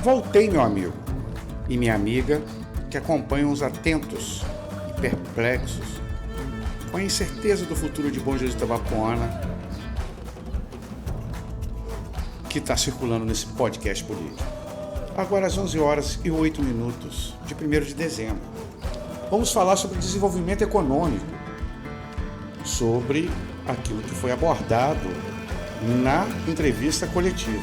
Voltei, meu amigo e minha amiga, que acompanham os atentos e perplexos, com a incerteza do futuro de Bom Jesus de Itabapoana, que está circulando nesse podcast político. Agora às 11h08 de 1º de dezembro. Vamos falar sobre desenvolvimento econômico, sobre aquilo que foi abordado na entrevista coletiva.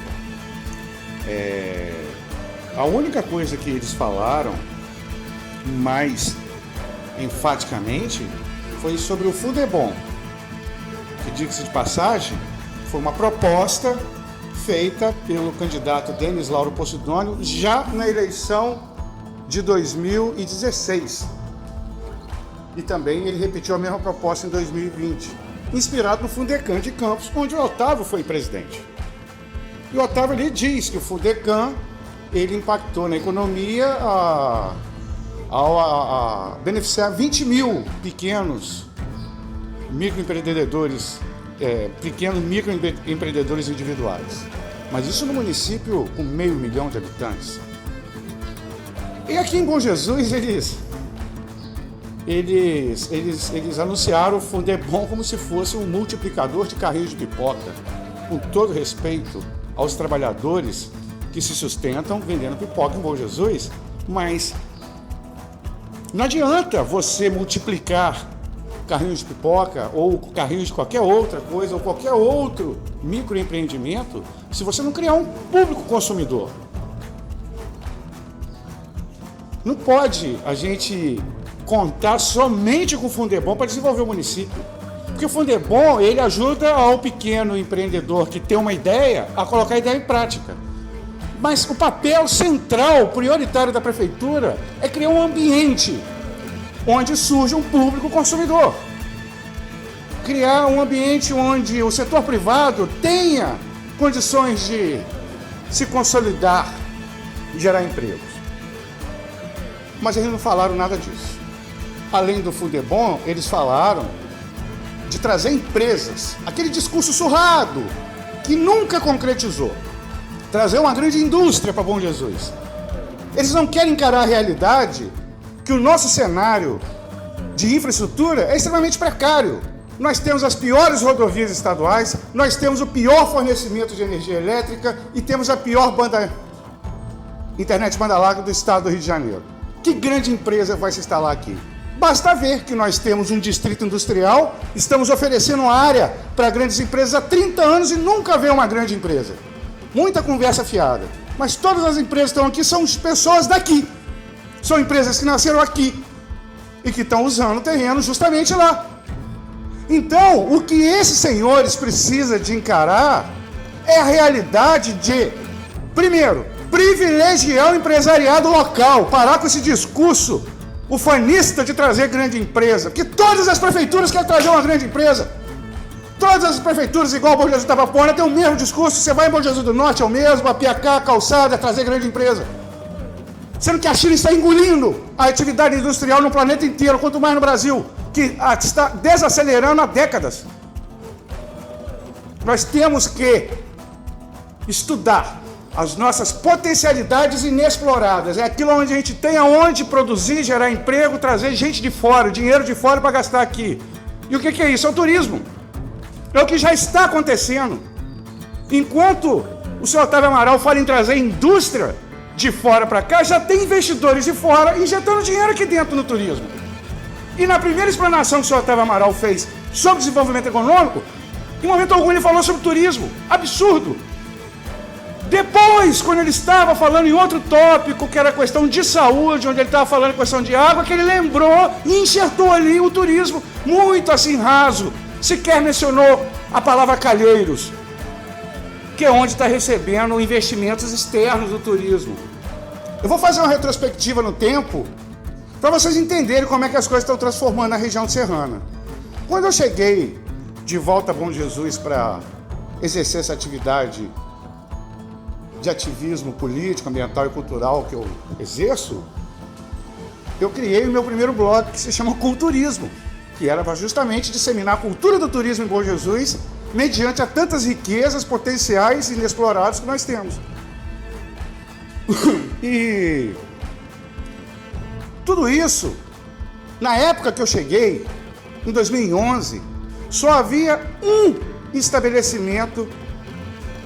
A única coisa que eles falaram mais enfaticamente foi sobre o Fundebom, que, diga-se de passagem, foi uma proposta feita pelo candidato Denis Lauro Posidônio já na eleição de 2016. E também ele repetiu a mesma proposta em 2020, inspirado no Fundecam de Campos, onde o Otávio foi presidente. E o Otávio ali diz que o Fundecam ele impactou na economia a beneficiar 20 mil pequenos microempreendedores, pequenos microempreendedores individuais. Mas isso no município com 500 mil de habitantes. E aqui em Bom Jesus eles anunciaram o Fundebom como se fosse um multiplicador de carrinhos de pipoca, com todo respeito aos trabalhadores que se sustentam vendendo pipoca em Bom Jesus, mas não adianta você multiplicar carrinhos de pipoca ou carrinhos de qualquer outra coisa ou qualquer outro microempreendimento se você não criar um público consumidor. Não pode a gente contar somente com o Fundebom para desenvolver o município. Porque o Fundebom, ele ajuda ao pequeno empreendedor que tem uma ideia a colocar a ideia em prática. Mas o papel central, prioritário da prefeitura é criar um ambiente onde surge um público consumidor. Criar um ambiente onde o setor privado tenha condições de se consolidar e gerar empregos. Mas eles não falaram nada disso. Além do Fundebom, eles falaram de trazer empresas, aquele discurso surrado que nunca concretizou. Trazer uma grande indústria para Bom Jesus. Eles não querem encarar a realidade que o nosso cenário de infraestrutura é extremamente precário. Nós temos as piores rodovias estaduais, nós temos o pior fornecimento de energia elétrica e temos a pior internet banda larga do estado do Rio de Janeiro. Que grande empresa vai se instalar aqui? Basta ver que nós temos um distrito industrial, estamos oferecendo área para grandes empresas há 30 anos e nunca veio uma grande empresa. Muita conversa fiada. Mas todas as empresas que estão aqui são pessoas daqui. São empresas que nasceram aqui e que estão usando o terreno justamente lá. Então, o que esses senhores precisam de encarar é a realidade de, primeiro, privilegiar o empresariado local, parar com esse discurso ufanista de trazer grande empresa, porque todas as prefeituras querem trazer uma grande empresa. Todas as prefeituras, igual Bom Jesus de Itabapoana, tem o mesmo discurso. Você vai em Bom Jesus do Norte, é o mesmo, a Piacá, a Calçada, trazer grande empresa. Sendo que a China está engolindo a atividade industrial no planeta inteiro, quanto mais no Brasil, que está desacelerando há décadas. Nós temos que estudar as nossas potencialidades inexploradas. É aquilo onde a gente tem aonde produzir, gerar emprego, trazer gente de fora, dinheiro de fora para gastar aqui. E o que é isso? É o turismo. É o que já está acontecendo. Enquanto o senhor Otávio Amaral fala em trazer indústria de fora para cá, já tem investidores de fora injetando dinheiro aqui dentro no turismo. E na primeira explanação que o senhor Otávio Amaral fez sobre desenvolvimento econômico, em momento algum ele falou sobre turismo. Absurdo. Depois, quando ele estava falando em outro tópico, que era a questão de saúde, onde ele estava falando em questão de água, que ele lembrou e enxertou ali o turismo, muito assim raso. Sequer mencionou a palavra Calheiros, que é onde está recebendo investimentos externos do turismo. Eu vou fazer uma retrospectiva no tempo para vocês entenderem como é que as coisas estão transformando na região serrana. Quando eu cheguei de volta a Bom Jesus para exercer essa atividade de ativismo político, ambiental e cultural que eu exerço, eu criei o meu primeiro blog, que se chama Culturismo, que era para justamente disseminar a cultura do turismo em Bom Jesus, mediante a tantas riquezas potenciais inexploradas que nós temos. E tudo isso, na época que eu cheguei, em 2011, só havia um estabelecimento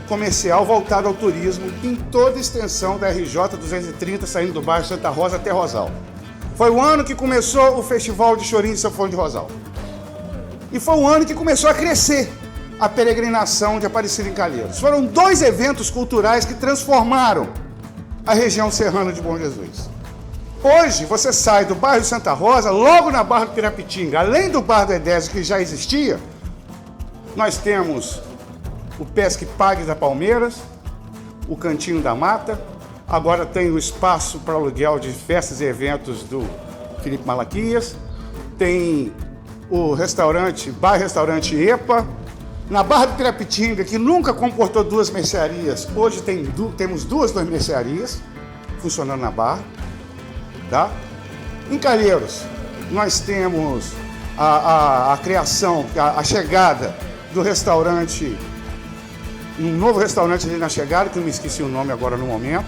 comercial voltado ao turismo em toda a extensão da RJ 230, saindo do bairro Santa Rosa até Rosal. Foi o ano que começou o Festival de Chorinho e Sanfona de Rosal. E foi o ano que começou a crescer a peregrinação de Aparecida em Calheiros. Foram 2 eventos culturais que transformaram a região serrana de Bom Jesus. Hoje, você sai do bairro Santa Rosa, logo na Barra do Pirapitinga, além do Bar do Edésio, que já existia, nós temos o Pesque Pague da Palmeiras, o Cantinho da Mata, agora tem o espaço para aluguel de festas e eventos do Felipe Malaquias, tem o restaurante, bar-restaurante EPA, na Barra do Pirapitinga, que nunca comportou 2 mercearias, hoje temos 2 mercearias funcionando na Barra. Tá? Em Calheiros, nós temos a criação, a chegada do restaurante, um novo restaurante ali na chegada, que eu me esqueci o nome agora no momento,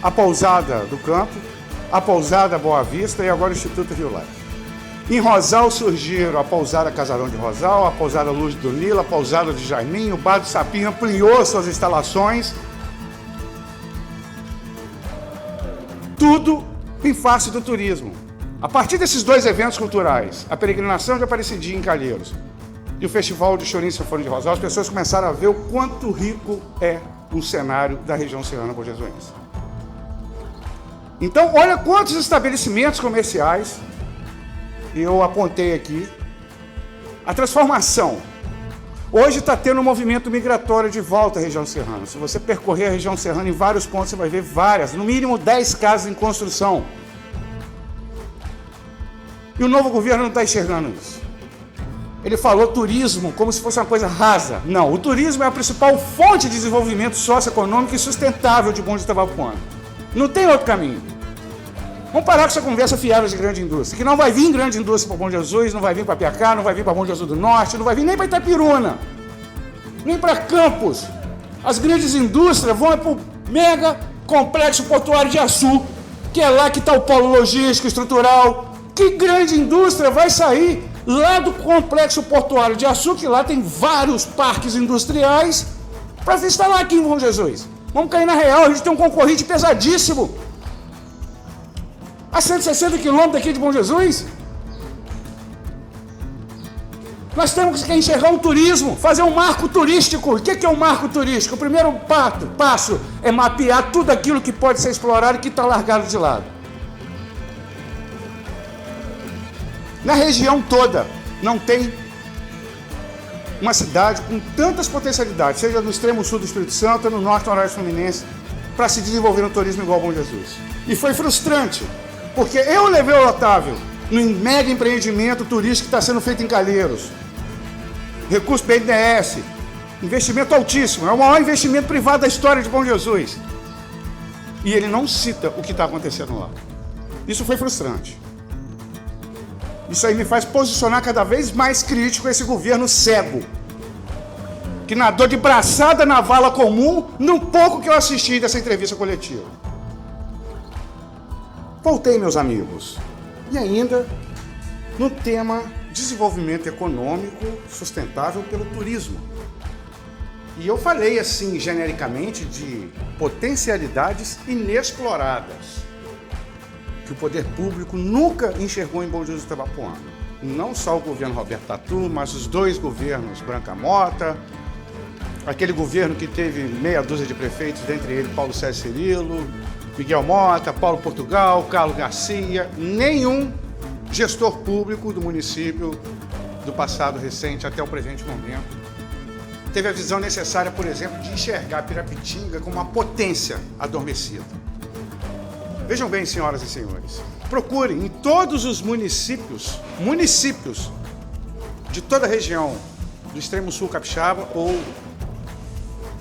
a Pousada do Campo, a Pousada Boa Vista e agora o Instituto Rio Life. Em Rosal surgiram a Pousada Casarão de Rosal, a Pousada Luz do Nilo, a Pousada de Jaiminho, o Bar do Sapinho ampliou suas instalações. Tudo em face do turismo. A partir desses 2 eventos culturais, a peregrinação de Aparecidinha em Calheiros e o Festival de Chorinho e Sanfona de Rosal, as pessoas começaram a ver o quanto rico é o cenário da região serrana bojesuense. Então, olha quantos estabelecimentos comerciais eu apontei aqui. A transformação. Hoje está tendo um movimento migratório de volta à região serrana. Se você percorrer a região serrana em vários pontos, você vai ver no mínimo 10 casas em construção. E o novo governo não está enxergando isso. Ele falou turismo como se fosse uma coisa rasa. Não, o turismo é a principal fonte de desenvolvimento socioeconômico e sustentável de Bom Jesus Itabapoana. Não tem outro caminho. Vamos parar com essa conversa fiada de grande indústria, que não vai vir grande indústria para Bom Jesus, não vai vir para Piacá, não vai vir para Bom Jesus do Norte, não vai vir nem para Itapiruna, nem para Campos. As grandes indústrias vão para o mega complexo portuário de Açu, que é lá que está o polo logístico estrutural. Que grande indústria vai sair lá do complexo portuário de Açu, que lá tem vários parques industriais, para se instalar aqui em Bom Jesus? Vamos cair na real, a gente tem um concorrente pesadíssimo. A 160 quilômetros daqui de Bom Jesus. Nós temos que enxergar o turismo, fazer um marco turístico. O que é um marco turístico? O primeiro passo é mapear tudo aquilo que pode ser explorado e que está largado de lado. Na região toda, não tem uma cidade com tantas potencialidades, seja no extremo sul do Espírito Santo, no norte noroeste fluminense, para se desenvolver no turismo igual Bom Jesus. E foi frustrante, porque eu levei o Otávio no mega empreendimento turístico que está sendo feito em Calheiros. Recurso BNDES, investimento altíssimo, é o maior investimento privado da história de Bom Jesus. E ele não cita o que está acontecendo lá. Isso foi frustrante. Isso aí me faz posicionar cada vez mais crítico esse governo cego, que nadou de braçada na vala comum no pouco que eu assisti dessa entrevista coletiva. Voltei, meus amigos, e ainda no tema desenvolvimento econômico sustentável pelo turismo. E eu falei assim, genericamente, de potencialidades inexploradas, que o poder público nunca enxergou em Bom Jesus Itabapoana. Não só o governo Roberto Tatu, mas os 2 governos Branca Mota, aquele governo que teve meia dúzia de prefeitos, dentre eles Paulo César Cirilo, Miguel Mota, Paulo Portugal, Carlos Garcia, nenhum gestor público do município do passado recente até o presente momento teve a visão necessária, por exemplo, de enxergar Pirapitinga como uma potência adormecida. Vejam bem, senhoras e senhores, procurem em todos os municípios de toda a região do extremo sul capixaba ou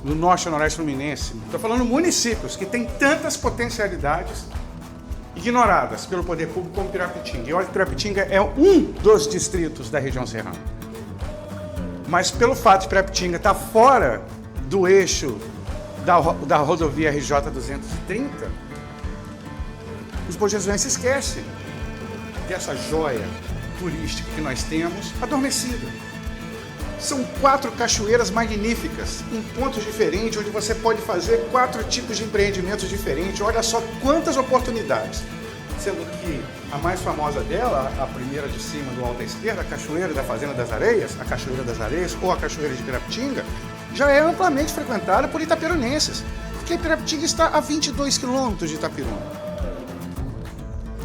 do norte e noroeste fluminense. Estou falando municípios que têm tantas potencialidades ignoradas pelo poder público como Pirapitinga. E olha que Pirapitinga é um dos distritos da região serrana. Mas pelo fato de Pirapitinga estar fora do eixo da rodovia RJ 230, os bonjesuenses esquecem dessa joia turística que nós temos adormecida. São 4 cachoeiras magníficas, em pontos diferentes, onde você pode fazer 4 tipos de empreendimentos diferentes. Olha só quantas oportunidades. Sendo que a mais famosa dela, a primeira de cima do alto à esquerda, a Cachoeira da Fazenda das Areias, a Cachoeira das Areias ou a Cachoeira de Pirapitinga, já é amplamente frequentada por itaperunenses, porque Pirapitinga está a 22 quilômetros de Itapiruna.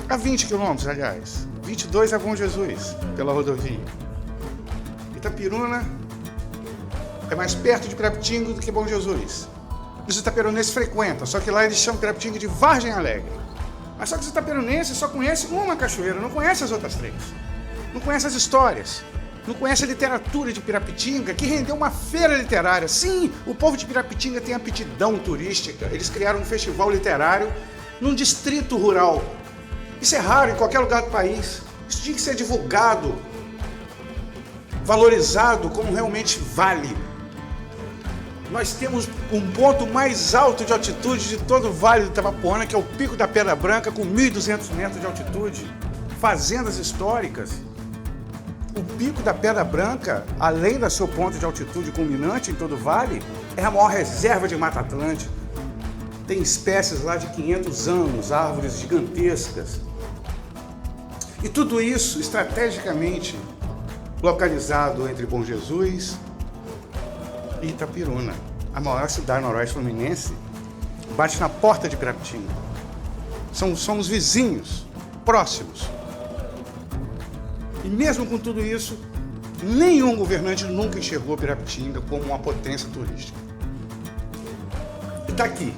A 20 quilômetros, aliás. 22 é Bom Jesus, pela rodovia. Itapiruna é mais perto de Pirapitinga do que Bom Jesus. Os itaperunenses frequentam, só que lá eles chamam Pirapitinga de Vargem Alegre. Mas só que os itaperunenses só conhecem uma cachoeira, não conhecem as outras 3. Não conhecem as histórias. Não conhecem a literatura de Pirapitinga, que rendeu uma feira literária. Sim, o povo de Pirapitinga tem aptidão turística. Eles criaram um festival literário num distrito rural. Isso é raro em qualquer lugar do país. Isso tinha que ser divulgado, valorizado como realmente vale. Nós temos um ponto mais alto de altitude de todo o Vale do Itabapoana, que é o Pico da Pedra Branca, com 1.200 metros de altitude. Fazendas históricas. O Pico da Pedra Branca, além do seu ponto de altitude culminante em todo o vale, é a maior reserva de Mata Atlântica. Tem espécies lá de 500 anos, árvores gigantescas. E tudo isso estrategicamente localizado entre Bom Jesus e Itapiruna. A maior cidade noroeste fluminense bate na porta de Pirapitinga. Somos vizinhos, próximos. E mesmo com tudo isso, nenhum governante nunca enxergou Pirapitinga como uma potência turística. E está aqui,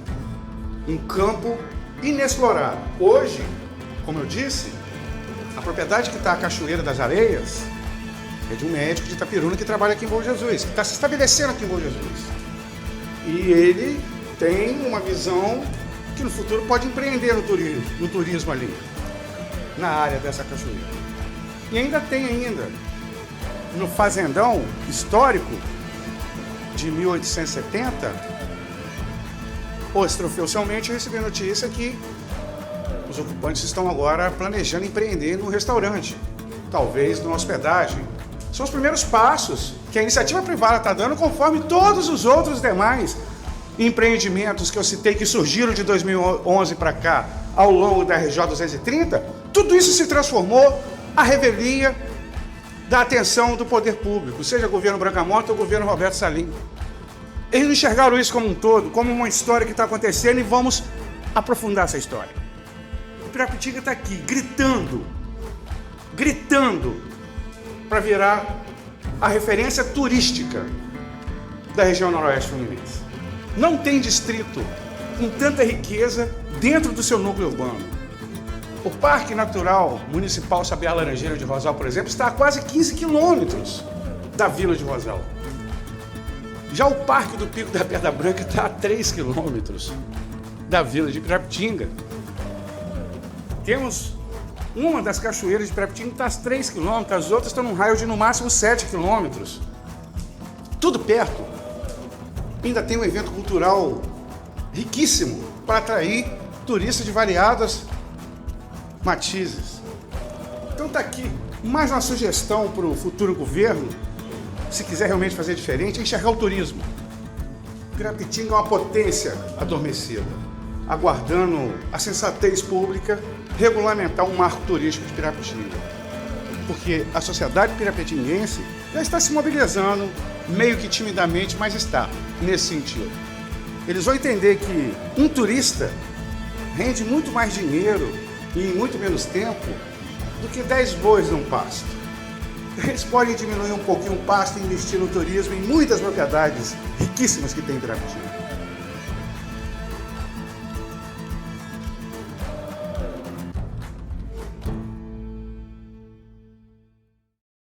um campo inexplorado. Hoje, como eu disse, a propriedade que está a Cachoeira das Areias é de um médico de Itapiruna que trabalha aqui em Bom Jesus, que está se estabelecendo aqui em Bom Jesus. E ele tem uma visão que no futuro pode empreender no turismo ali, na área dessa cachoeira. E ainda tem no fazendão histórico de 1870, extraoficialmente eu recebi a notícia que os ocupantes estão agora planejando empreender num restaurante, talvez numa hospedagem. São os primeiros passos que a iniciativa privada está dando, conforme todos os outros demais empreendimentos que eu citei que surgiram de 2011 para cá, ao longo da RJ 230, tudo isso se transformou à revelia da atenção do poder público, seja governo Brancamota ou governo Roberto Salim. Eles não enxergaram isso como um todo, como uma história que está acontecendo, e vamos aprofundar essa história. O Pirapitinga está aqui, gritando, para virar a referência turística da região noroeste fluminense. Não tem distrito com tanta riqueza dentro do seu núcleo urbano. O Parque Natural Municipal Sabiá Laranjeira de Rosal, por exemplo, está a quase 15 quilômetros da Vila de Rosal. Já o Parque do Pico da Pedra Branca está a 3 quilômetros da Vila de Pirapitinga. Temos uma das cachoeiras de Pirapitinga que está a 3 quilômetros, as outras estão num raio de no máximo 7 quilômetros. Tudo perto. Ainda tem um evento cultural riquíssimo para atrair turistas de variadas matizes. Então está aqui mais uma sugestão para o futuro governo, se quiser realmente fazer diferente, é enxergar o turismo. Pirapitinga é uma potência adormecida, aguardando a sensatez pública regulamentar um marco turístico de Pirapitinga. Porque a sociedade pirapitinguense já está se mobilizando, meio que timidamente, mas está nesse sentido. Eles vão entender que um turista rende muito mais dinheiro e em muito menos tempo do que 10 bois num pasto. Eles podem diminuir um pouquinho o pasto e investir no turismo em muitas propriedades riquíssimas que tem em Pirapitinga.